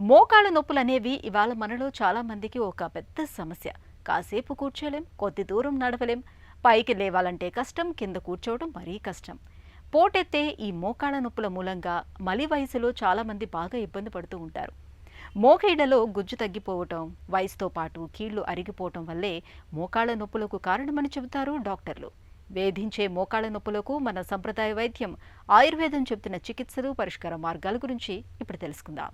మోకాళ్ళ నొప్పులనేవి ఇవాళ మనలో చాలా మందికి ఒక పెద్ద సమస్య. కాసేపు కూర్చోలేం, కొద్ది దూరం నడవలేం, పైకి లేవాలంటే కష్టం, కింద కూర్చోవడం మరీ కష్టం. పోటెత్తే ఈ మోకాళ్ళ నొప్పుల మూలంగా మలి వయసులో చాలా మంది బాగా ఇబ్బంది పడుతూ ఉంటారు. మోకాళ్ళలో గుజ్జు తగ్గిపోవటం, వయసుతో పాటు కీళ్లు అరిగిపోవటం వల్లే మోకాళ్ళ నొప్పులకు కారణమని చెబుతారు డాక్టర్లు. వేధించే మోకాళ్ళ నొప్పులకు మన సంప్రదాయ వైద్యం ఆయుర్వేదం చెబుతున్న చికిత్సలు, పరిష్కార మార్గాల గురించి ఇప్పుడు తెలుసుకుందాం.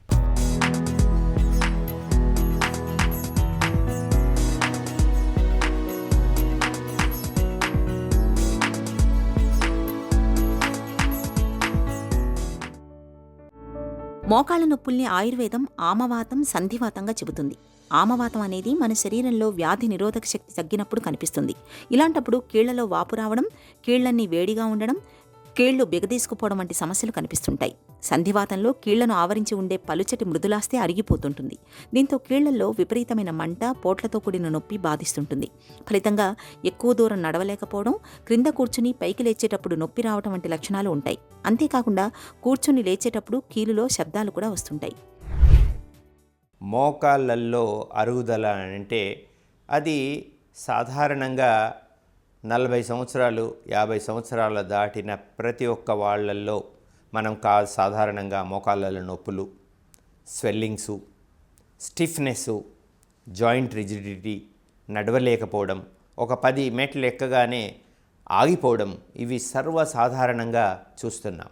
మోకాళ్ళ నొప్పుల్ని ఆయుర్వేదం ఆమవాతం, సంధివాతంగా చెబుతుంది. ఆమవాతం అనేది మన శరీరంలో వ్యాధి నిరోధక శక్తి తగ్గినప్పుడు కనిపిస్తుంది. ఇలాంటప్పుడు కీళ్లలో వాపు రావడం, కీళ్లన్నీ వేడిగా ఉండడం, కీళ్లు బిగదీసుకుపోవడం వంటి సమస్యలు కనిపిస్తుంటాయి. సంధివాతంలో కీళ్లను ఆవరించి ఉండే పలుచటి మృదులాస్తే అరిగిపోతుంటుంది. దీంతో కీళ్లలో విపరీతమైన మంట, పోట్లతో కూడిన నొప్పి బాధిస్తుంటుంది. ఫలితంగా ఎక్కువ దూరం నడవలేకపోవడం, క్రింద కూర్చుని పైకి లేచేటప్పుడు నొప్పి రావడం వంటి లక్షణాలు ఉంటాయి. అంతేకాకుండా కూర్చుని లేచేటప్పుడు కీలులో శబ్దాలు కూడా వస్తుంటాయి. మోకాళ్ళల్లో అరుగుదల అంటే అది సాధారణంగా 40 సంవత్సరాలు 50 సంవత్సరాలు దాటిన ప్రతి ఒక్క వాళ్ళల్లో మనం సాధారణంగా మోకాళ్ళ నొప్పులు, స్వెల్లింగ్సు, స్టిఫ్నెస్సు, జాయింట్ రిజిడిటీ, నడవలేకపోవడం, ఒక 10 మెట్లు ఎక్కగానే ఆగిపోవడం, ఇవి సర్వసాధారణంగా చూస్తున్నాం.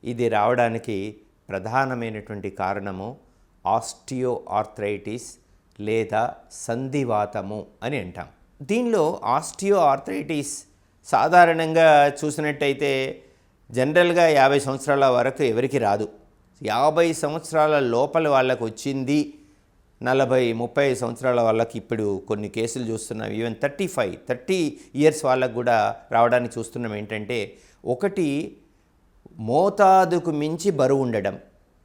ఇది రావడానికి ప్రధానమైనటువంటి కారణము ఆస్టియో ఆర్థరైటిస్ లేదా సంధివాతము అని అంటాం. దీనిలో ఆస్టియో ఆర్థరైటిస్ సాధారణంగా చూసినట్టయితే జనరల్గా 50 సంవత్సరాల వరకు ఎవరికి రాదు. 50 సంవత్సరాల లోపల వాళ్ళకు వచ్చింది. 40-30 సంవత్సరాల వాళ్ళకి ఇప్పుడు కొన్ని కేసులు చూస్తున్నాం. ఈవెన్ 30 ఇయర్స్ వాళ్ళకు కూడా రావడానికి చూస్తున్నాం. ఏంటంటే, ఒకటి మోతాదుకు మించి బరువు ఉండడం.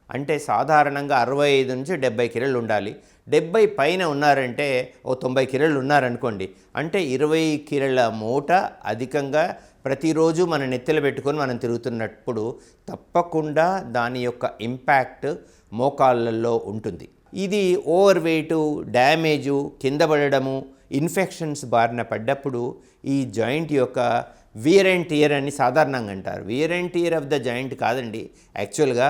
అంటే సాధారణంగా 65 నుంచి 70 కిలోలు ఉండాలి. 70 పైన ఉన్నారంటే 90 కిలోలు ఉన్నారనుకోండి, అంటే 20 కిలోల మూట అధికంగా ప్రతిరోజు మన నెత్తెలు పెట్టుకొని మనం తిరుగుతున్నప్పుడు తప్పకుండా దాని యొక్క ఇంపాక్ట్ మోకాళ్ళల్లో ఉంటుంది. ఇది ఓవర్ వెయిటు, డ్యామేజు, కింద పడడము, ఇన్ఫెక్షన్స్ బారిన పడ్డప్పుడు ఈ జాయింట్ యొక్క వియర్ అండ్ టియర్ అని సాధారణంగా అంటారు. Wear and tear of the joint కాదండి, యాక్చువల్గా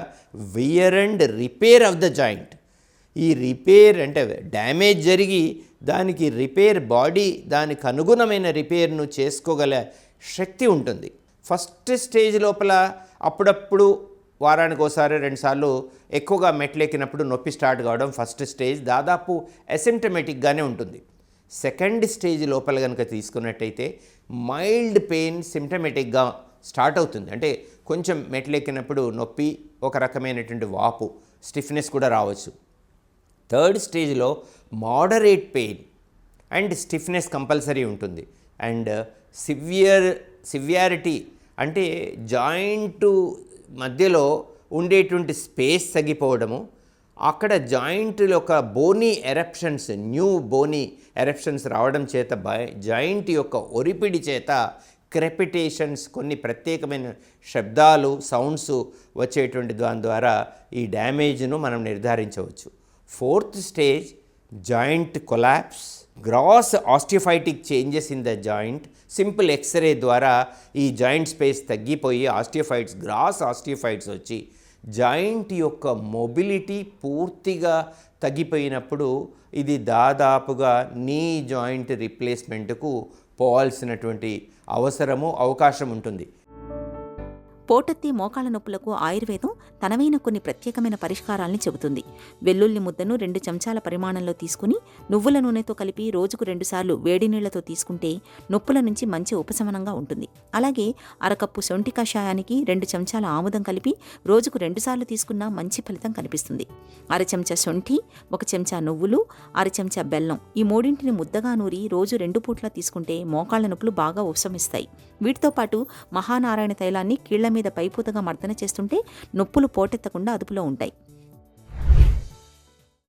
wear and repair of the joint. ఈ రిపేర్ అంటే డ్యామేజ్ జరిగి దానికి రిపేర్ బాడీ దానికి అనుగుణమైన రిపేర్ను చేసుకోగల శక్తి ఉంటుంది. ఫస్ట్ స్టేజ్ లోపల అప్పుడప్పుడు వారానికి ఒకసారి 2 సార్లు ఎక్కువగా మెట్లు ఎక్కినప్పుడు నొప్పి స్టార్ట్ కావడం ఫస్ట్ స్టేజ్, దాదాపు అసిమ్టమేటిక్గానే ఉంటుంది. సెకండ్ స్టేజ్ లోపల కనుక తీసుకున్నట్టయితే మైల్డ్ పెయిన్ సిమ్టమేటిక్గా స్టార్ట్ అవుతుంది. అంటే కొంచెం మెట్లు ఎక్కినప్పుడు నొప్పి, ఒక రకమైనటువంటి వాపు, స్టిఫ్నెస్ కూడా రావచ్చు. థర్డ్ స్టేజ్లో moderate pain and stiffness compulsory ఉంటుంది. అండ్ సివియారిటీ అంటే జాయింట్ మధ్యలో ఉండేటువంటి స్పేస్ తగ్గిపోవడము, అక్కడ జాయింట్లో ఒక Boney eruptions, new Boney eruptions రావడం చేత జాయింట్ యొక్క ఒరిపిడి చేత క్రెపిటేషన్స్, కొన్ని ప్రత్యేకమైన శబ్దాలు, సౌండ్స్ వచ్చేటువంటి దాని ద్వారా ఈ డ్యామేజ్ను మనం నిర్ధారించవచ్చు. Fourth stage joint collapse, gross osteophytic changes in the joint. Simple x-ray ద్వారా ఈ జాయింట్ స్పేస్ తగ్గిపోయి ఆస్టియోఫైట్స్, గ్రాస్ ఆస్టియోఫైట్స్ వచ్చి జాయింట్ యొక్క మొబిలిటీ పూర్తిగా తగ్గిపోయినప్పుడు ఇది దాదాపుగా నీ జాయింట్ రిప్లేస్మెంట్కు పోవాల్సినటువంటి అవకాశం ఉంటుంది. పోటెత్తే మోకాళ్ళ నొప్పులకు ఆయుర్వేదం తనవైన కొన్ని ప్రత్యేకమైన పరిష్కారాల్ని చెబుతుంది. వెల్లుల్లి ముద్దను 2 చెంచాల పరిమాణంలో తీసుకుని నువ్వుల నూనెతో కలిపి రోజుకు 2 సార్లు వేడి నీళ్లతో తీసుకుంటే నొప్పుల నుంచి మంచి ఉపశమనంగా ఉంటుంది. అలాగే అరకప్పు శొంఠి కషాయానికి 2 చెంచాల ఆముదం కలిపి రోజుకు 2 సార్లు తీసుకున్నా మంచి ఫలితం కనిపిస్తుంది. 1 చెంచా శొంఠి, 1 చెంచా నువ్వులు, 1 చెంచా బెల్లం, ఈ మూడింటిని ముద్దగా నూరి రోజు 2 పూట్ల తీసుకుంటే మోకాళ్ళ నొప్పులు బాగా ఉపశమిస్తాయి. వీటితో పాటు మహానారాయణ తైలాన్ని కీళ్ల మీద పైపూతగా మర్దన చేస్తుంటే నొప్పులు పోటెత్తకుండా అదుపులో ఉంటాయి.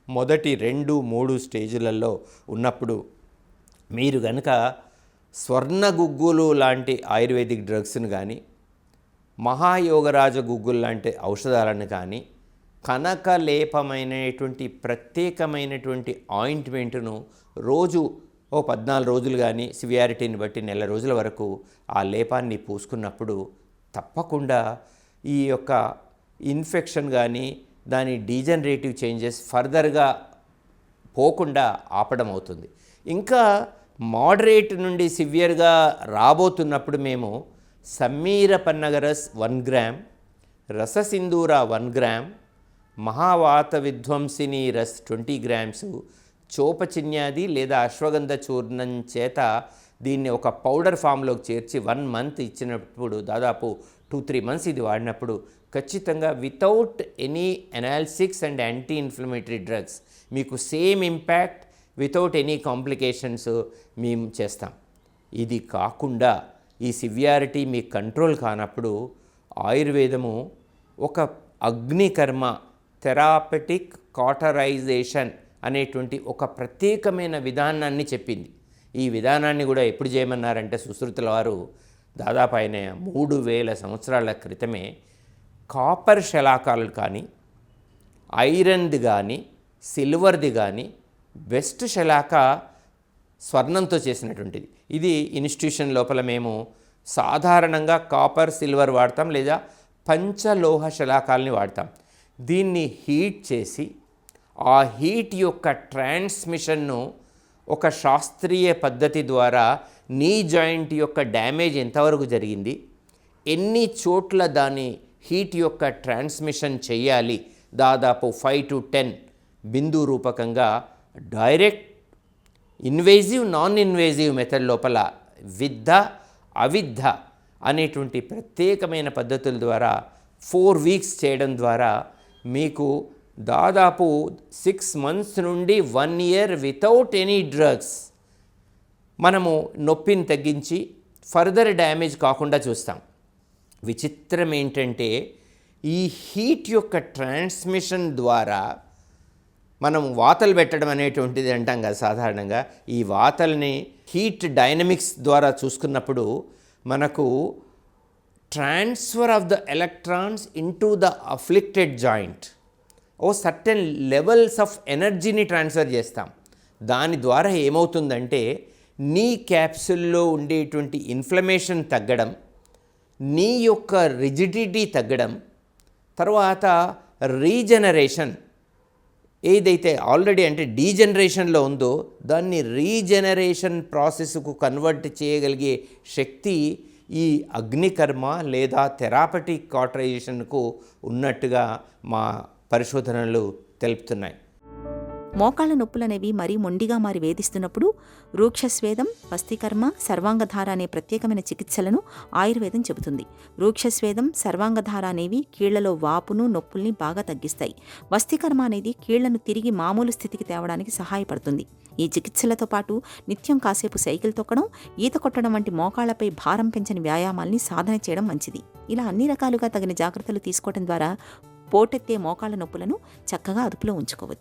మొదటి 2-3 స్టేజులలో ఉన్నప్పుడు మీరు గనక స్వర్ణ గుగ్గులు లాంటి ఆయుర్వేదిక్ డ్రగ్స్ను కానీ, మహాయోగరాజ గుగ్గులు లాంటి ఔషధాలను కానీ కనకలేపమైనటువంటి ప్రత్యేకమైనటువంటి ఆయింట్మెంట్ను రోజు 14 రోజులు కానీ సివియారిటీని బట్టి నెల రోజుల వరకు ఆ లేపాన్ని పూసుకున్నప్పుడు తప్పకుండా ఈ యొక్క ఇన్ఫెక్షన్ కానీ దాని డీజనరేటివ్ చేంజెస్ ఫర్దర్గా పోకుండా ఆపడం అవుతుంది. ఇంకా మోడరేట్ నుండి సివియర్గా రాబోతున్నప్పుడు మేము సమ్మీర పన్నగరస్ 1 గ్రామ్, రససింధూర 1 గ్రామ్, మహావాత విధ్వంసిని రస్ 20 గ్రామ్స్, చోపచిన్యాది లేదా అశ్వగంధ చూర్ణం చేత దీన్ని ఒక పౌడర్ ఫామ్లోకి చేర్చి 1 మంత్ ఇచ్చినప్పుడు దాదాపు 2-3 మంత్స్ ఇది వాడినప్పుడు ఖచ్చితంగా without any analgesics and anti inflammatory drugs మీకు same impact without any complications మేము చేస్తాం. ఇది కాకుండా ఈ సివియారిటీ మీ కంట్రోల్ కానప్పుడు ఆయుర్వేదము ఒక అగ్నికర్మ థెరాపెటిక్ కాటరైజేషన్ అనేటువంటి ఒక ప్రత్యేకమైన విధానాన్ని చెప్పింది. ఈ విధానాన్ని కూడా ఎప్పుడు చేయమన్నారంటే సుశ్రుతుల వారు దాదాపు ఆయన 3000 సంవత్సరాల క్రితమే కాపర్ శలాకాలు కానీ ఐరన్ది కానీ సిల్వర్ది కానీ బెస్ట్ శలాక స్వర్ణంతో చేసినటువంటిది. ఇది ఇన్స్టిట్యూషన్ లోపల మేము సాధారణంగా కాపర్ సిల్వర్ వాడతాం లేదా పంచలోహ శలాకాలని వాడతాం. దీన్ని హీట్ చేసి ఆ హీట్ యొక్క ట్రాన్స్మిషన్ను ఒక శాస్త్రీయ పద్ధతి ద్వారా నీ జాయింట్ యొక్క డ్యామేజ్ ఎంతవరకు జరిగింది, ఎన్ని చోట్ల దాని హీట్ యొక్క ట్రాన్స్మిషన్ చేయాలి, దాదాపు 5 to 10 బిందు రూపకంగా direct invasive non invasive method లోపల విద్ధ అవిద్ధ అనేటువంటి ప్రత్యేకమైన పద్ధతుల ద్వారా 4 వీక్స్ చేయడం ద్వారా మీకు దాదాపు 6 months నుండి 1 year వితౌట్ ఎనీ డ్రగ్స్ మనము నొప్పిని తగ్గించి ఫర్దర్ డ్యామేజ్ కాకుండా చూస్తాం. విచిత్రం ఏంటంటే ఈ హీట్ యొక్క ట్రాన్స్మిషన్ ద్వారా మనం వాతలు పెట్టడం అనేటువంటిది అంటాం కదా సాధారణంగా. ఈ వాతల్ని హీట్ డైనమిక్స్ ద్వారా చూసుకున్నప్పుడు మనకు transfer of the electrons into the afflicted joint a certain levels of ఎనర్జీని ట్రాన్స్ఫర్ చేస్తాం. దాని ద్వారా ఏమవుతుందంటే నీ క్యాప్సుల్లో ఉండేటువంటి ఇన్ఫ్లమేషన్ తగ్గడం, నీ యొక్క రిజిడిటీ తగ్గడం, తర్వాత రీజనరేషన్ ఏదైతే ఆల్రెడీ అంటే డీజనరేషన్లో ఉందో దాన్ని రీజనరేషన్ ప్రాసెస్కు కన్వర్ట్ చేయగలిగే శక్తి ఈ అగ్నికర్మ లేదా థెరాపటిక్ కాటరైజేషన్కు ఉన్నట్టుగా మా పరిశోధనలు తెలుపుతున్నాయి. మోకాళ్ళ నొప్పులనేవి మరీ మొండిగా మారి వేధిస్తున్నప్పుడు రూక్షస్వేదం, వస్తికర్మ, సర్వాంగధార అనే ప్రత్యేకమైన చికిత్సలను ఆయుర్వేదం చెబుతుంది. రూక్షస్వేదం, సర్వాంగధార అనేవి కీళ్లలో వాపును, నొప్పుల్ని బాగా తగ్గిస్తాయి. వస్తికర్మ అనేది కీళ్లను తిరిగి మామూలు స్థితికి తేవడానికి సహాయపడుతుంది. ఈ చికిత్సలతో పాటు నిత్యం కాసేపు సైకిల్ తొక్కడం, ఈత కొట్టడం వంటి మోకాళ్లపై భారం పెంచని వ్యాయామాల్ని సాధన చేయడం మంచిది. ఇలా అన్ని రకాలుగా తగిన జాగ్రత్తలు తీసుకోవడం ద్వారా పోటెత్తే మోకాళ్ళ నొప్పులను చక్కగా అదుపులో ఉంచుకోవచ్చు.